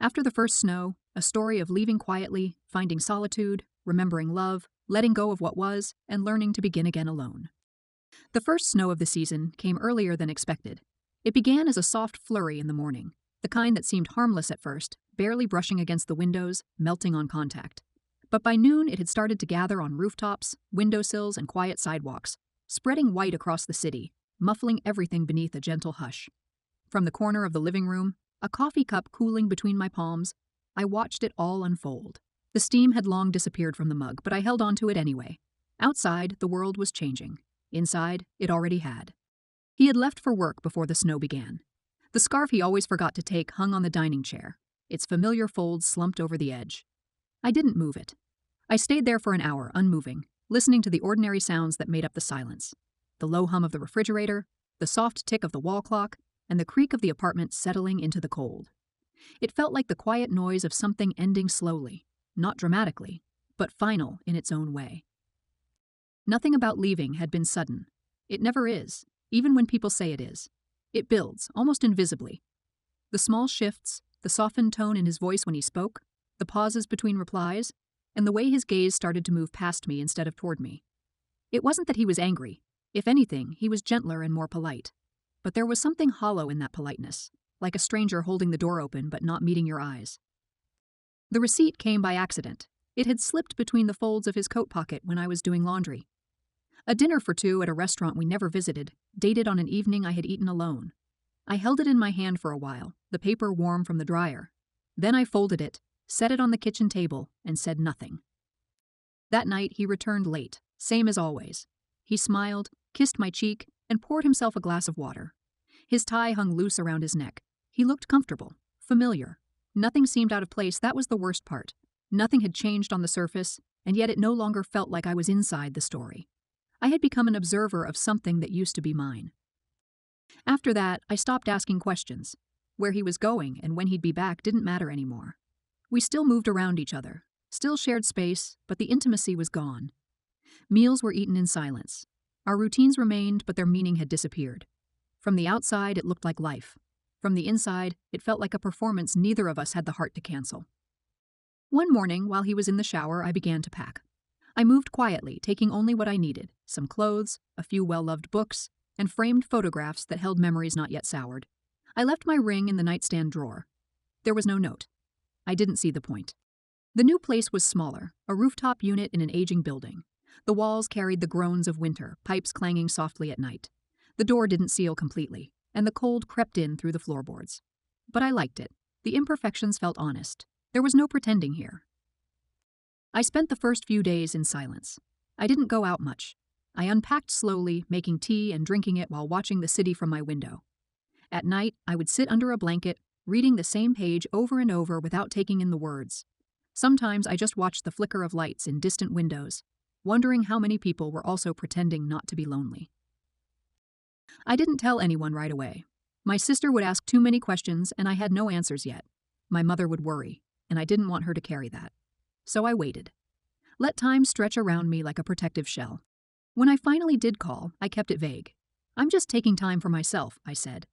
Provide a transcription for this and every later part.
After the first snow, a story of leaving quietly, finding solitude, remembering love, letting go of what was, and learning to begin again alone. The first snow of the season came earlier than expected. It began as a soft flurry in the morning, the kind that seemed harmless at first, barely brushing against the windows, melting on contact. But by noon it had started to gather on rooftops, windowsills, and quiet sidewalks, spreading white across the city, muffling everything beneath a gentle hush. From the corner of the living room, a coffee cup cooling between my palms, I watched it all unfold. The steam had long disappeared from the mug, but I held on to it anyway. Outside, the world was changing. Inside, it already had. He had left for work before the snow began. The scarf he always forgot to take hung on the dining chair, its familiar folds slumped over the edge. I didn't move it. I stayed there for an hour, unmoving, listening to the ordinary sounds that made up the silence. The low hum of the refrigerator, the soft tick of the wall clock, and the creak of the apartment settling into the cold. It felt like the quiet noise of something ending slowly, not dramatically, but final in its own way. Nothing about leaving had been sudden. It never is, even when people say it is. It builds, almost invisibly. The small shifts, the softened tone in his voice when he spoke, the pauses between replies, and the way his gaze started to move past me instead of toward me. It wasn't that he was angry. If anything, he was gentler and more polite. But there was something hollow in that politeness, like a stranger holding the door open but not meeting your eyes. The receipt came by accident. It had slipped between the folds of his coat pocket when I was doing laundry. A dinner for two at a restaurant we never visited, dated on an evening I had eaten alone. I held it in my hand for a while, the paper warm from the dryer. Then I folded it, set it on the kitchen table, and said nothing. That night he returned late, same as always. He smiled, kissed my cheek, and poured himself a glass of water. His tie hung loose around his neck. He looked comfortable, familiar. Nothing seemed out of place, that was the worst part. Nothing had changed on the surface, and yet it no longer felt like I was inside the story. I had become an observer of something that used to be mine. After that, I stopped asking questions. Where he was going and when he'd be back didn't matter anymore. We still moved around each other, still shared space, but the intimacy was gone. Meals were eaten in silence. Our routines remained, but their meaning had disappeared. From the outside, it looked like life. From the inside, it felt like a performance neither of us had the heart to cancel. One morning, while he was in the shower, I began to pack. I moved quietly, taking only what I needed, some clothes, a few well-loved books, and framed photographs that held memories not yet soured. I left my ring in the nightstand drawer. There was no note. I didn't see the point. The new place was smaller, a rooftop unit in an aging building. The walls carried the groans of winter, pipes clanging softly at night. The door didn't seal completely, and the cold crept in through the floorboards. But I liked it. The imperfections felt honest. There was no pretending here. I spent the first few days in silence. I didn't go out much. I unpacked slowly, making tea and drinking it while watching the city from my window. At night, I would sit under a blanket, reading the same page over and over without taking in the words. Sometimes I just watched the flicker of lights in distant windows, wondering how many people were also pretending not to be lonely. I didn't tell anyone right away. My sister would ask too many questions, and I had no answers yet. My mother would worry, and I didn't want her to carry that. So I waited. Let time stretch around me like a protective shell. When I finally did call, I kept it vague. "I'm just taking time for myself," I said.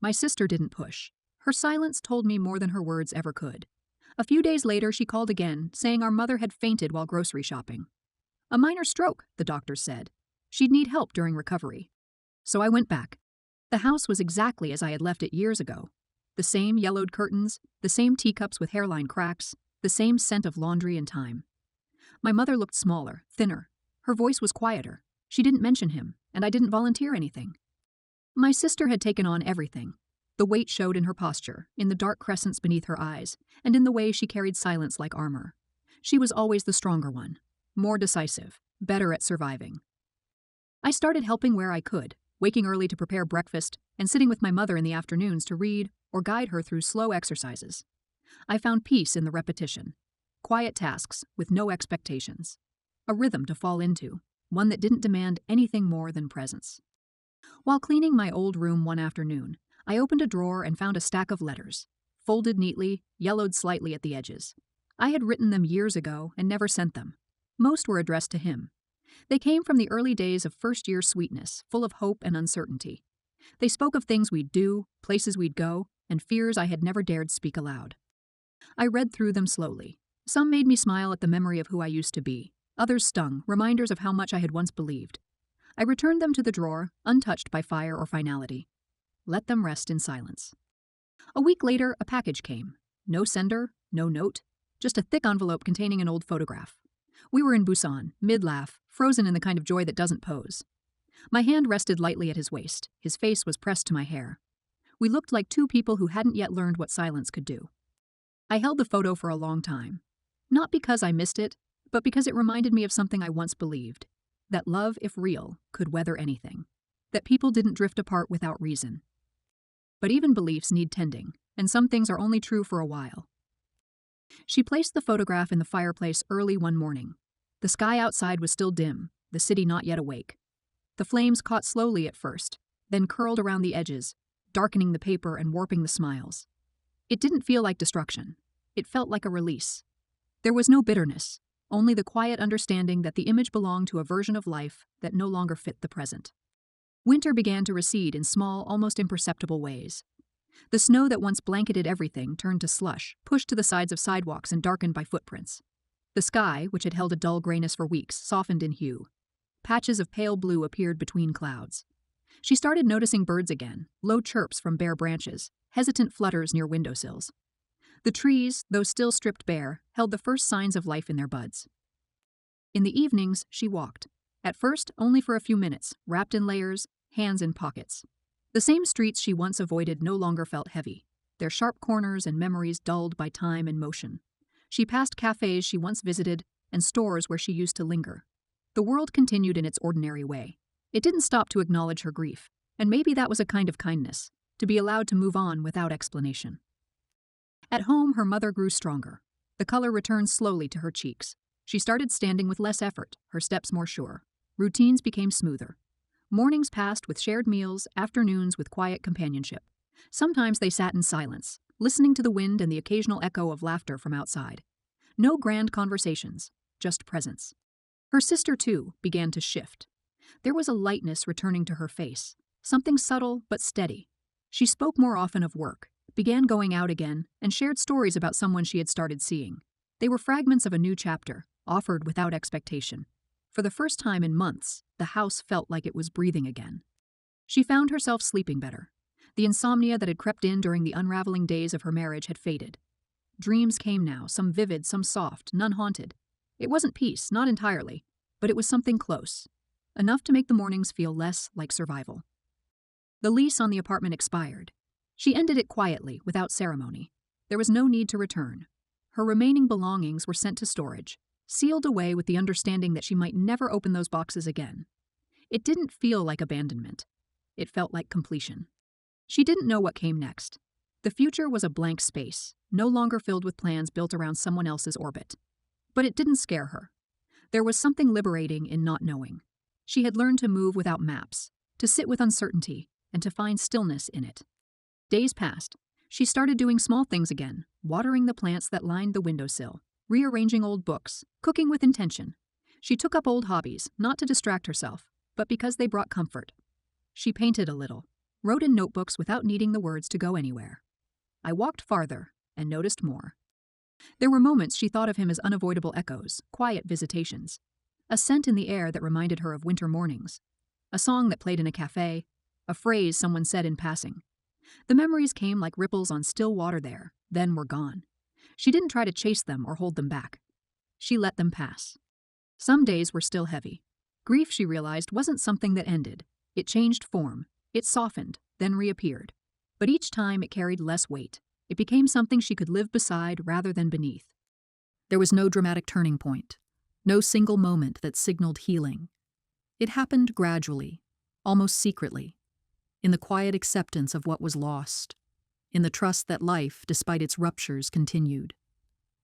My sister didn't push. Her silence told me more than her words ever could. A few days later, she called again, saying our mother had fainted while grocery shopping. A minor stroke, the doctors said. She'd need help during recovery. So I went back. The house was exactly as I had left it years ago. The same yellowed curtains, the same teacups with hairline cracks, the same scent of laundry and time. My mother looked smaller, thinner. Her voice was quieter. She didn't mention him, and I didn't volunteer anything. My sister had taken on everything. The weight showed in her posture, in the dark crescents beneath her eyes, and in the way she carried silence like armor. She was always the stronger one, more decisive, better at surviving. I started helping where I could, waking early to prepare breakfast, and sitting with my mother in the afternoons to read or guide her through slow exercises. I found peace in the repetition. Quiet tasks with no expectations. A rhythm to fall into, one that didn't demand anything more than presence. While cleaning my old room one afternoon, I opened a drawer and found a stack of letters, folded neatly, yellowed slightly at the edges. I had written them years ago and never sent them. Most were addressed to him. They came from the early days of first-year sweetness, full of hope and uncertainty. They spoke of things we'd do, places we'd go, and fears I had never dared speak aloud. I read through them slowly. Some made me smile at the memory of who I used to be. Others stung, reminders of how much I had once believed. I returned them to the drawer, untouched by fire or finality. Let them rest in silence. A week later, a package came. No sender, no note, just a thick envelope containing an old photograph. We were in Busan, mid-laugh, frozen in the kind of joy that doesn't pose. My hand rested lightly at his waist. His face was pressed to my hair. We looked like two people who hadn't yet learned what silence could do. I held the photo for a long time. Not because I missed it, but because it reminded me of something I once believed. That love, if real, could weather anything. That people didn't drift apart without reason. But even beliefs need tending, and some things are only true for a while. She placed the photograph in the fireplace early one morning. The sky outside was still dim, the city not yet awake. The flames caught slowly at first, then curled around the edges, darkening the paper and warping the smiles. It didn't feel like destruction. It felt like a release. There was no bitterness, only the quiet understanding that the image belonged to a version of life that no longer fit the present. Winter began to recede in small, almost imperceptible ways. The snow that once blanketed everything turned to slush, pushed to the sides of sidewalks and darkened by footprints. The sky, which had held a dull grayness for weeks, softened in hue. Patches of pale blue appeared between clouds. She started noticing birds again, low chirps from bare branches, hesitant flutters near windowsills. The trees, though still stripped bare, held the first signs of life in their buds. In the evenings, she walked. At first, only for a few minutes, wrapped in layers, hands in pockets. The same streets she once avoided no longer felt heavy, their sharp corners and memories dulled by time and motion. She passed cafes she once visited and stores where she used to linger. The world continued in its ordinary way. It didn't stop to acknowledge her grief, and maybe that was a kind of kindness, to be allowed to move on without explanation. At home, her mother grew stronger. The color returned slowly to her cheeks. She started standing with less effort, her steps more sure. Routines became smoother. Mornings passed with shared meals, afternoons with quiet companionship. Sometimes they sat in silence, listening to the wind and the occasional echo of laughter from outside. No grand conversations, just presence. Her sister, too, began to shift. There was a lightness returning to her face, something subtle but steady. She spoke more often of work, began going out again, and shared stories about someone she had started seeing. They were fragments of a new chapter, offered without expectation. For the first time in months, the house felt like it was breathing again. She found herself sleeping better. The insomnia that had crept in during the unraveling days of her marriage had faded. Dreams came now, some vivid, some soft, none haunted. It wasn't peace, not entirely, but it was something close, enough to make the mornings feel less like survival. The lease on the apartment expired. She ended it quietly, without ceremony. There was no need to return. Her remaining belongings were sent to storage, sealed away with the understanding that she might never open those boxes again. It didn't feel like abandonment. It felt like completion. She didn't know what came next. The future was a blank space, no longer filled with plans built around someone else's orbit. But it didn't scare her. There was something liberating in not knowing. She had learned to move without maps, to sit with uncertainty, and to find stillness in it. Days passed. She started doing small things again, watering the plants that lined the windowsill, rearranging old books, cooking with intention. She took up old hobbies, not to distract herself, but because they brought comfort. She painted a little, wrote in notebooks without needing the words to go anywhere. I walked farther and noticed more. There were moments she thought of him as unavoidable echoes, quiet visitations. A scent in the air that reminded her of winter mornings. A song that played in a cafe. A phrase someone said in passing. The memories came like ripples on still water there, then were gone. She didn't try to chase them or hold them back. She let them pass. Some days were still heavy. Grief, she realized, wasn't something that ended. It changed form. It softened, then reappeared. But each time it carried less weight. It became something she could live beside rather than beneath. There was no dramatic turning point. No single moment that signaled healing. It happened gradually, almost secretly, in the quiet acceptance of what was lost, in the trust that life, despite its ruptures, continued,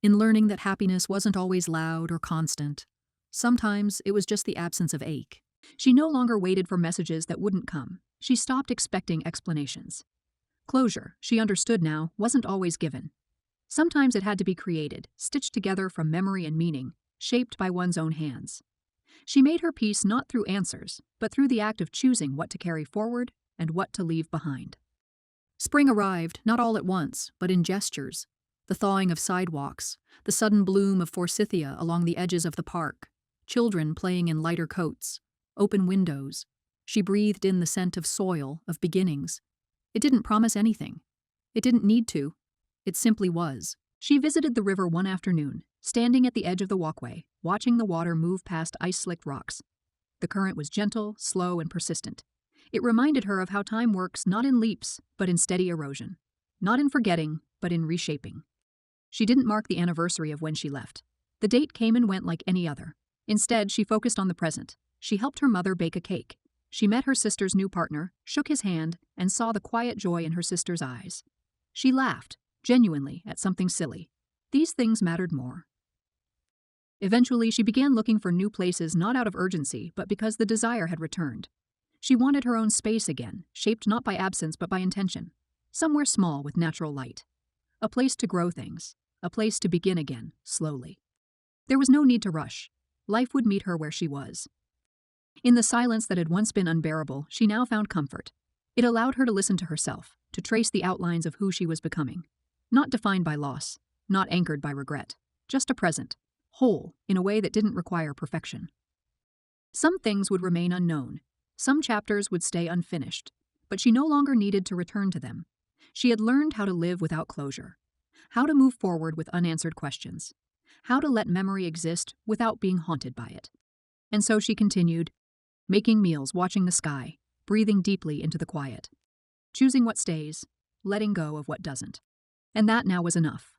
in learning that happiness wasn't always loud or constant. Sometimes it was just the absence of ache. She no longer waited for messages that wouldn't come. She stopped expecting explanations. Closure, she understood now, wasn't always given. Sometimes it had to be created, stitched together from memory and meaning, shaped by one's own hands. She made her peace not through answers, but through the act of choosing what to carry forward and what to leave behind. Spring arrived, not all at once, but in gestures. The thawing of sidewalks, the sudden bloom of forsythia along the edges of the park, children playing in lighter coats, open windows. She breathed in the scent of soil, of beginnings. It didn't promise anything. It didn't need to. It simply was. She visited the river one afternoon, standing at the edge of the walkway, watching the water move past ice-slicked rocks. The current was gentle, slow, and persistent. It reminded her of how time works not in leaps, but in steady erosion. Not in forgetting, but in reshaping. She didn't mark the anniversary of when she left. The date came and went like any other. Instead, she focused on the present. She helped her mother bake a cake. She met her sister's new partner, shook his hand, and saw the quiet joy in her sister's eyes. She laughed, genuinely, at something silly. These things mattered more. Eventually, she began looking for new places not out of urgency, but because the desire had returned. She wanted her own space again, shaped not by absence but by intention. Somewhere small with natural light. A place to grow things. A place to begin again, slowly. There was no need to rush. Life would meet her where she was. In the silence that had once been unbearable, she now found comfort. It allowed her to listen to herself, to trace the outlines of who she was becoming. Not defined by loss, not anchored by regret, just a present, whole in a way that didn't require perfection. Some things would remain unknown. Some chapters would stay unfinished, but she no longer needed to return to them. She had learned how to live without closure, how to move forward with unanswered questions, how to let memory exist without being haunted by it. And so she continued, making meals, watching the sky, breathing deeply into the quiet, choosing what stays, letting go of what doesn't. And that now was enough.